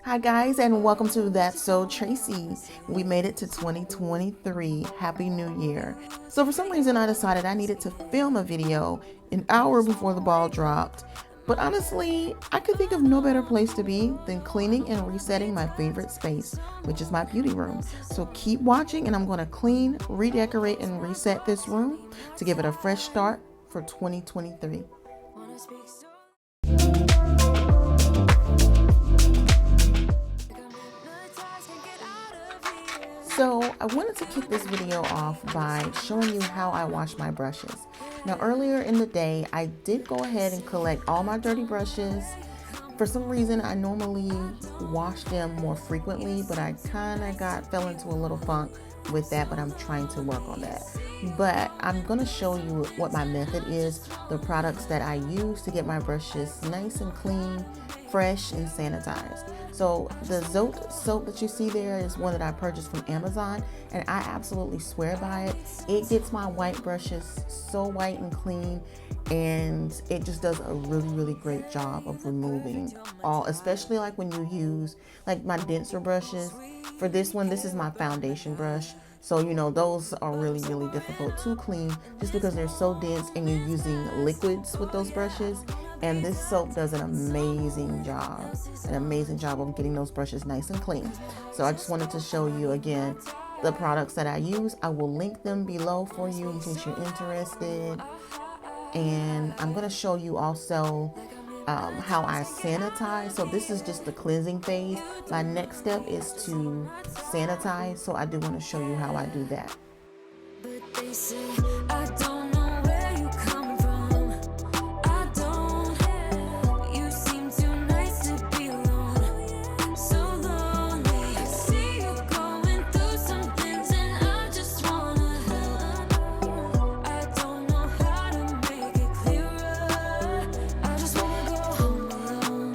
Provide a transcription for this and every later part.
Hi guys, and welcome to That's So Tracy. We made it to 2023. Happy New Year. So for some reason I decided I needed to film a video an hour before the ball dropped. But honestly, I could think of no better place to be than cleaning and resetting my favorite space, which is my beauty room. So keep watching and I'm going to clean, redecorate, and reset this room to give it a fresh start for 2023. So I wanted to kick this video off by showing you how I wash my brushes. Now earlier in the day, I did go ahead and collect all my dirty brushes. For some reason, I normally wash them more frequently, but I kind of fell into a little funk with that, but I'm trying to work on that. But I'm going to show you what my method is, the products that I use to get my brushes nice and clean, fresh, and sanitized. So the Zote soap that you see there is one that I purchased from Amazon, and I absolutely swear by it. It gets my white brushes so white and clean, and it just does a really great job of removing all, especially like when you use like my denser brushes. For this one, this is my foundation brush. So, those are really difficult to clean just because they're so dense and you're using liquids with those brushes. And this soap does an amazing job of getting those brushes nice and clean. So I just wanted to show you again the products that I use. I will link them below for you in case you're interested. And I'm going to show you also how I sanitize. So this is just the cleansing phase. My next step is to sanitize. So I do want to show you how I do that. But they say, I don't know where you come from. I don't. You seem too nice to be alone. So lonely. I see you going through some things and I just wanna help. I don't know how to make it clearer. I just wanna go home alone.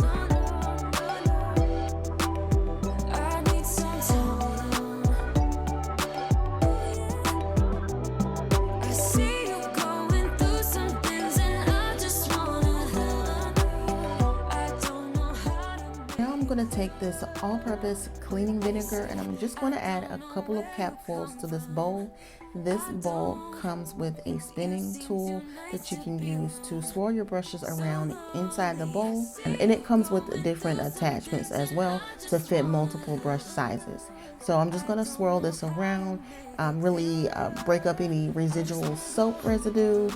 I need some time alone. I see you going through some things and I just wanna help. I don't know how to. Now I'm going to take this all-purpose cleaning vinegar and I'm just going to add a couple of capfuls to this bowl. This bowl comes with a spinning tool that you can use to swirl your brushes around inside the bowl, and it comes with different attachments as well to fit multiple brush sizes. So I'm just going to swirl this around, really break up any residual soap residue.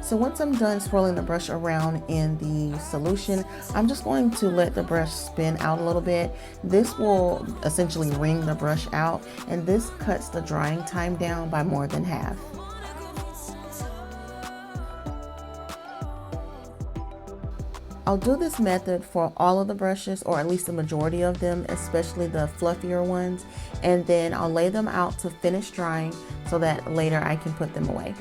So once I'm done swirling the brush around in the solution, I'm just going to let the brush spin out a little bit. This will essentially wring the brush out, and this cuts the drying time down by more than half. I'll do this method for all of the brushes, or at least the majority of them, especially the fluffier ones, and then I'll lay them out to finish drying so that later I can put them away.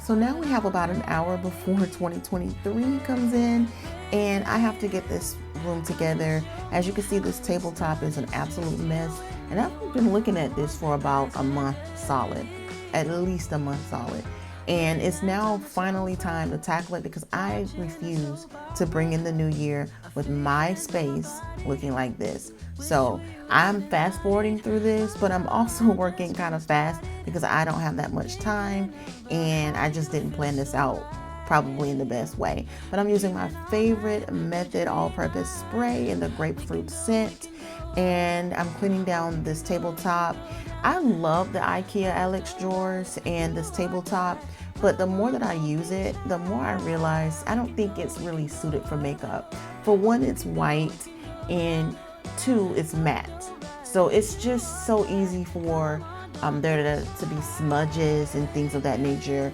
So now we have about an hour before 2023 comes in, and I have to get this room together. As you can see, this tabletop is an absolute mess, and I've been looking at this for about a month solid, at least a month solid. And it's now finally time to tackle it because I refuse to bring in the new year with my space looking like this. So I'm fast forwarding through this, but I'm also working kind of fast because I don't have that much time and I just didn't plan this out probably in the best way. But I'm using my favorite method all-purpose spray in the grapefruit scent, and I'm cleaning down this tabletop. I love the IKEA Alex drawers and this tabletop, but the more that I use it, the more I realize I don't think it's really suited for makeup. For one, it's white, and two, it's matte. So it's just so easy for there to be smudges and things of that nature.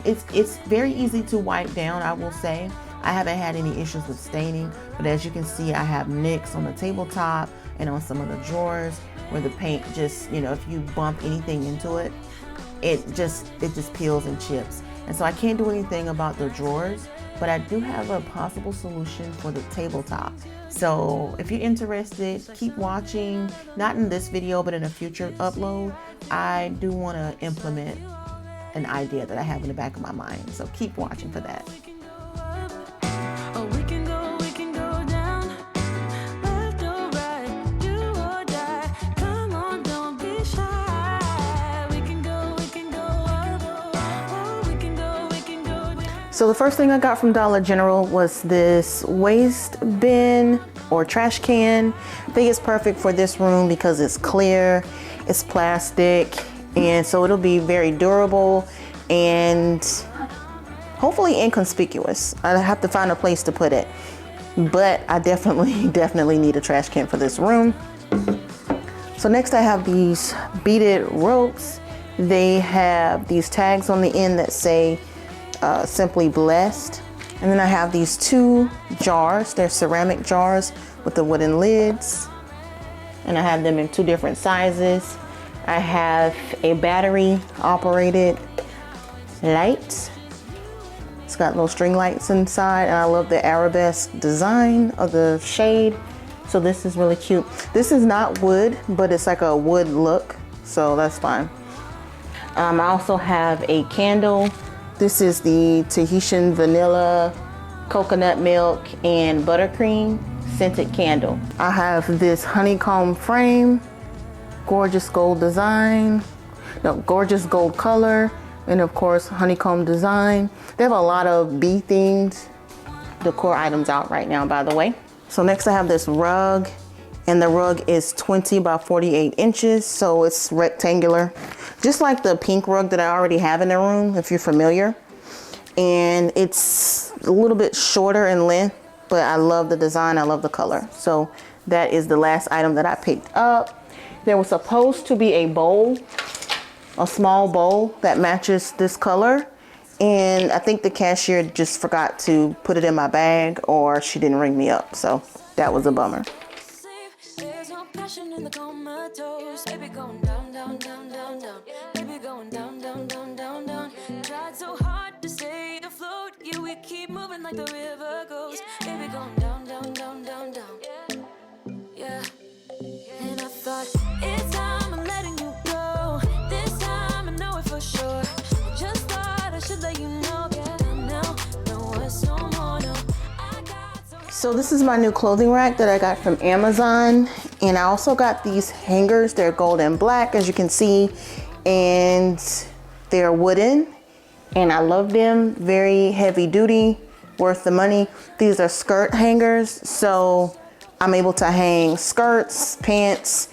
It's very easy to wipe down, I will say. I haven't had any issues with staining, but as you can see, I have nicks on the tabletop and on some of the drawers where the paint just, if you bump anything into it, it just peels and chips. And so I can't do anything about the drawers, but I do have a possible solution for the tabletop. So if you're interested, keep watching, not in this video, but in a future upload. I do want to implement an idea that I have in the back of my mind. So keep watching for that. So the first thing I got from Dollar General was this waste bin or trash can. I think it's perfect for this room because it's clear, it's plastic, and so it'll be very durable and hopefully inconspicuous. I have to find a place to put it, but I definitely need a trash can for this room. So next I have these beaded ropes. They have these tags on the end that say Simply Blessed. And then I have these two jars. They're ceramic jars with the wooden lids. And I have them in two different sizes. I have a battery operated light. It's got little string lights inside, and I love the arabesque design of the shade. So this is really cute. This is not wood, but it's like a wood look, so that's fine. I also have a candle. This is the Tahitian vanilla, coconut milk, and buttercream scented candle. I have this honeycomb frame, gorgeous gold design, gorgeous gold color, and of course honeycomb design. They have a lot of bee themed decor items out right now, by the way. So next I have this rug, and the rug is 20 by 48 inches, so it's rectangular, just like the pink rug that I already have in the room, if you're familiar. And it's a little bit shorter in length, but I love the design, I love the color. So that is the last item that I picked up. There was supposed to be a bowl, a small bowl that matches this color, and I think the cashier just forgot to put it in my bag, or she didn't ring me up, so that was a bummer. Keep moving like the river goes, baby, going down, down, down, down, down. Yeah. And I thought, it's time I'm letting you go. This time I know it for sure. I just thought I should let you know. No, it's no more, no. So this is my new clothing rack that I got from Amazon. And I also got these hangers. They're gold and black, as you can see. And they're wooden. And I love them, very heavy duty, worth the money. These are skirt hangers, so I'm able to hang skirts, pants,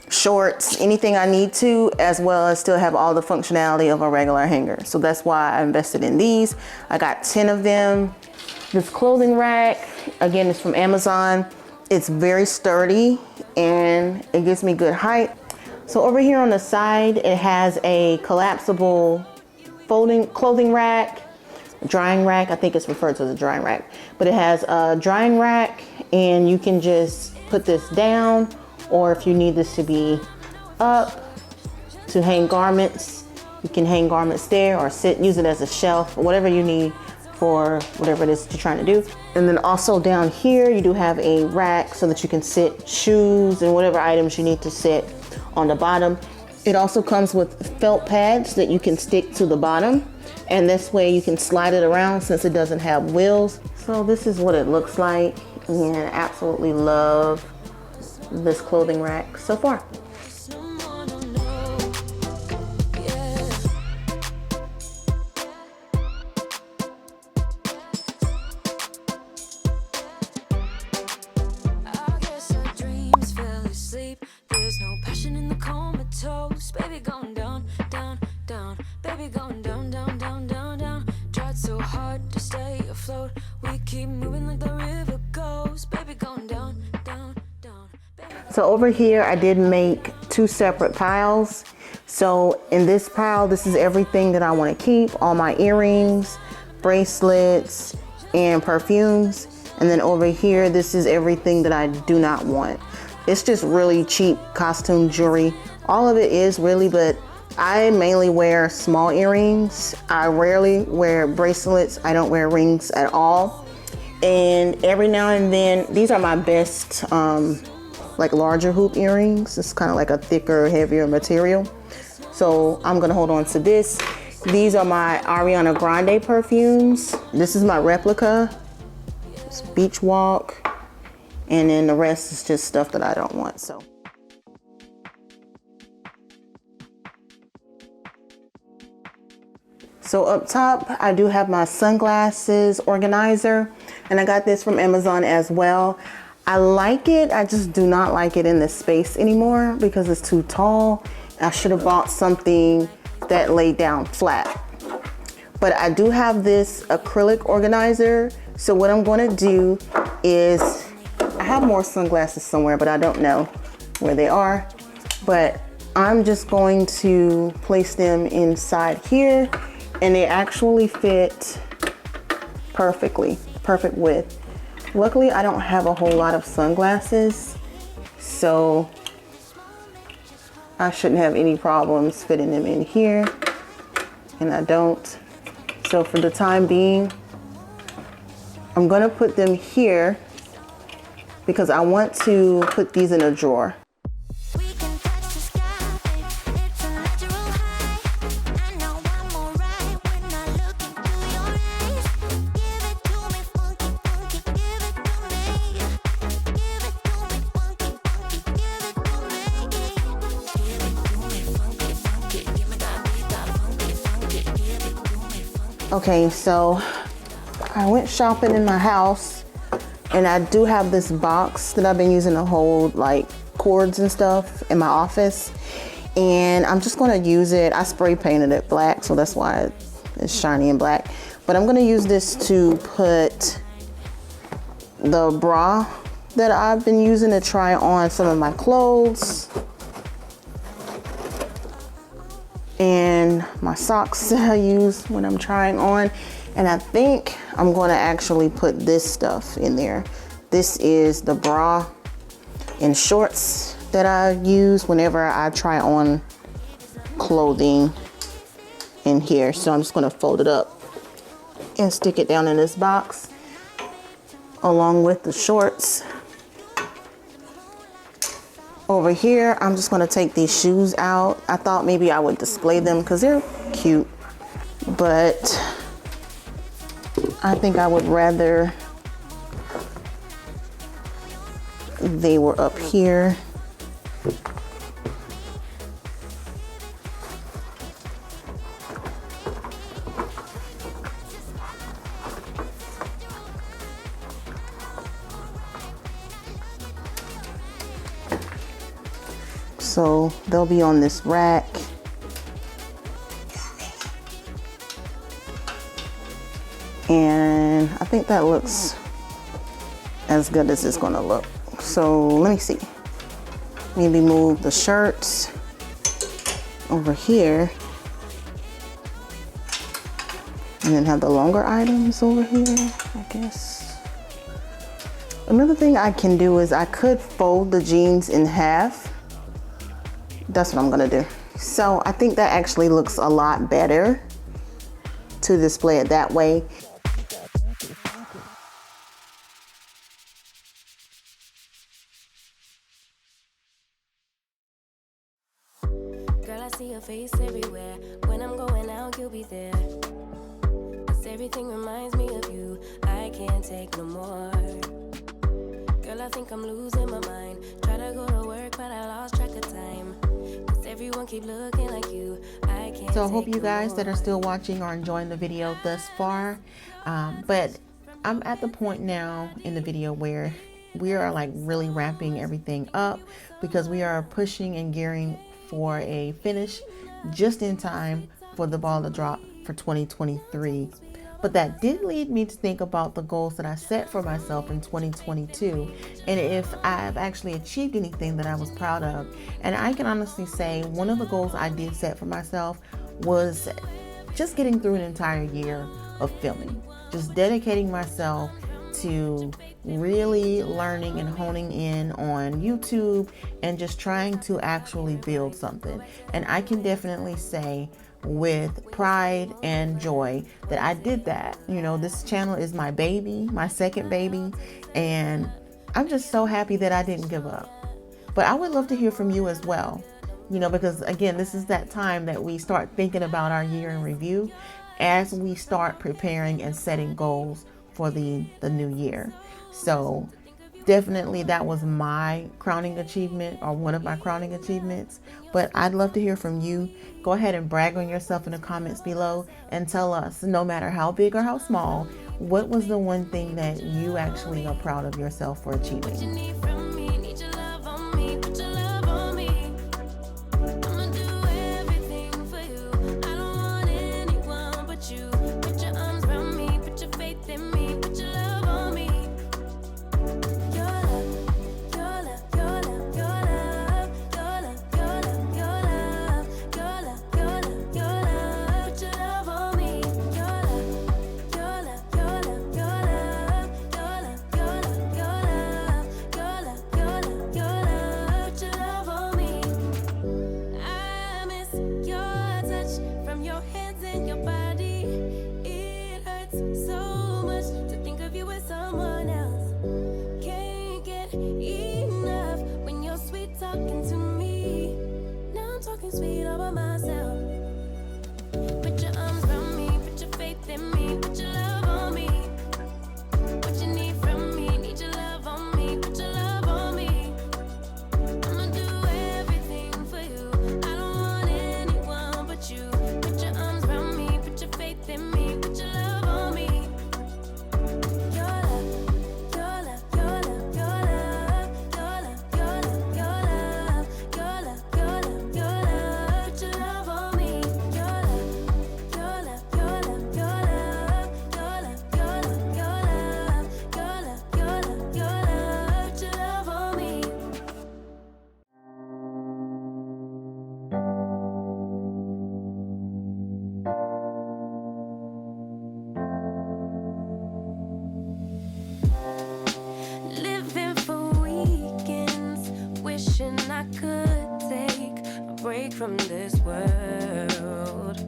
shorts, anything I need to, as well as still have all the functionality of a regular hanger. So that's why I invested in these. I got 10 of them. This clothing rack, again, is from Amazon. It's very sturdy and it gives me good height. So over here on the side, it has a collapsible folding clothing rack, drying rack. I think it's referred to as a drying rack, but it has a drying rack, and you can just put this down, or if you need this to be up to hang garments, you can hang garments there, or use it as a shelf, or whatever you need for whatever it is that you're trying to do. And then also down here, you do have a rack so that you can sit shoes and whatever items you need to sit on the bottom. It also comes with felt pads that you can stick to the bottom, and this way you can slide it around since it doesn't have wheels. So this is what it looks like, and I absolutely love this clothing rack so far. Baby going down, down, down. Baby going down, down, down, down, down. Tried so hard to stay afloat. We keep moving like the river goes. Baby going down, down, down. So over here, I did make two separate piles. So in this pile, this is everything that I want to keep. All my earrings, bracelets, and perfumes. And then over here, this is everything that I do not want. It's just really cheap costume jewelry. All of it is really, but I mainly wear small earrings. I rarely wear bracelets. I don't wear rings at all. And every now and then, these are my best, like larger hoop earrings. It's kind of like a thicker, heavier material. So I'm gonna hold on to this. These are my Ariana Grande perfumes. This is my replica. It's Beach Walk. And then the rest is just stuff that I don't want, so. So up top, I do have my sunglasses organizer, and I got this from Amazon as well. I like it, I just do not like it in the space anymore because it's too tall. I should have bought something that laid down flat. But I do have this acrylic organizer. So what I'm gonna do is, I have more sunglasses somewhere, but I don't know where they are. But I'm just going to place them inside here, and they actually fit perfectly, perfect width. Luckily, I don't have a whole lot of sunglasses, so I shouldn't have any problems fitting them in here, and I don't. So for the time being, I'm gonna put them here because I want to put these in a drawer. Okay, so I went shopping in my house, and I do have this box that I've been using to hold like cords and stuff in my office, and I'm just gonna use it. I spray painted it black, so that's why it's shiny and black. But I'm gonna use this to put the bra that I've been using to try on some of my clothes, and my socks that I use when I'm trying on. And I think I'm gonna actually put this stuff in there. This is the bra and shorts that I use whenever I try on clothing in here. So I'm just gonna fold it up and stick it down in this box along with the shorts. Over here, I'm just gonna take these shoes out. I thought maybe I would display them because they're cute, but I think I would rather they were up here. So they'll be on this rack. And I think that looks as good as it's gonna look. So let me see. Maybe move the shirts over here. And then have the longer items over here, I guess. Another thing I can do is I could fold the jeans in half. That's what I'm gonna do. So I think that actually looks a lot better to display it that way. Girl, I see your face everywhere. When I'm going out, you'll be there. 'Cause everything reminds me of you. I can't take no more. Girl, I think I'm losing my mind. Try to go to work, but I lost track of time. 'Cause everyone keep looking like you. I can't. So I hope you guys that are still watching are enjoying the video thus far. But I'm at the point now in the video where we are like really wrapping everything up because we are pushing and gearing for a finish just in time for the ball to drop for 2023. But that did lead me to think about the goals that I set for myself in 2022 and if I've actually achieved anything that I was proud of. And I can honestly say one of the goals I did set for myself was just getting through an entire year of filming, just dedicating myself to really learning and honing in on YouTube and just trying to actually build something. And I can definitely say with pride and joy that I did that. You know, this channel is my baby, my second baby, and I'm just so happy that I didn't give up. But I would love to hear from you as well. You know, because again, this is that time that we start thinking about our year in review as we start preparing and setting goals for the new year. So definitely that was my crowning achievement, or one of my crowning achievements. But I'd love to hear from you. Go ahead and brag on yourself in the comments below and tell us, no matter how big or how small, what was the one thing that you actually are proud of yourself for achieving. Sweet all by myself. Put your arms around me, put your faith in me, put your love on me. What you need from me, need your love on me, put your love on me. I'ma do everything for you. I don't want anyone but you. Put your arms around me, put your faith in me, put your love on me. Your love, your love, your love, your love, your love, your love, your love, your love, your love, your love. I could take a break from this world,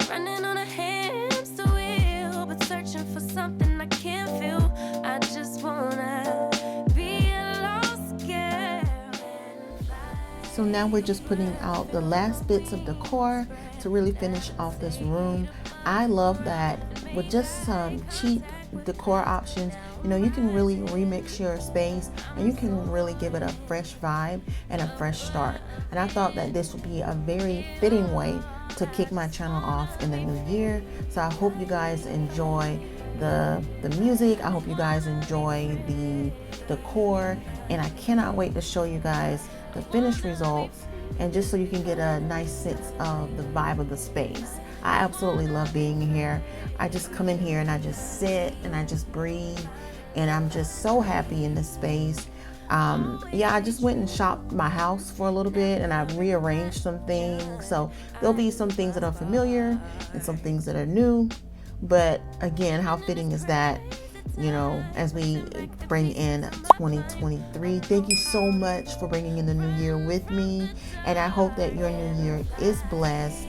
running on a hamster wheel, but searching for something I can't feel. I just wanna be a lost girl. So now we're just putting out the last bits of decor to really finish off this room. I love that with just some cheap decor options, you know, you can really remix your space and you can really give it a fresh vibe and a fresh start. And I thought that this would be a very fitting way to kick my channel off in the new year. So I hope you guys enjoy the music. I hope you guys enjoy the decor, and I cannot wait to show you guys the finished results, and just so you can get a nice sense of the vibe of the space. I absolutely love being here. I just come in here and I just sit and I just breathe, and I'm just so happy in this space. Yeah, I just went and shopped my house for a little bit and I rearranged some things. So there'll be some things that are familiar and some things that are new. But again, how fitting is that, you know, as we bring in 2023. Thank you so much for bringing in the new year with me. And I hope that your new year is blessed.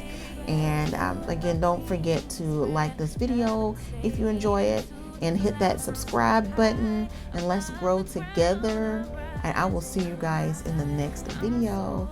And again, don't forget to like this video if you enjoy it, and hit that subscribe button, and let's grow together. And I will see you guys in the next video.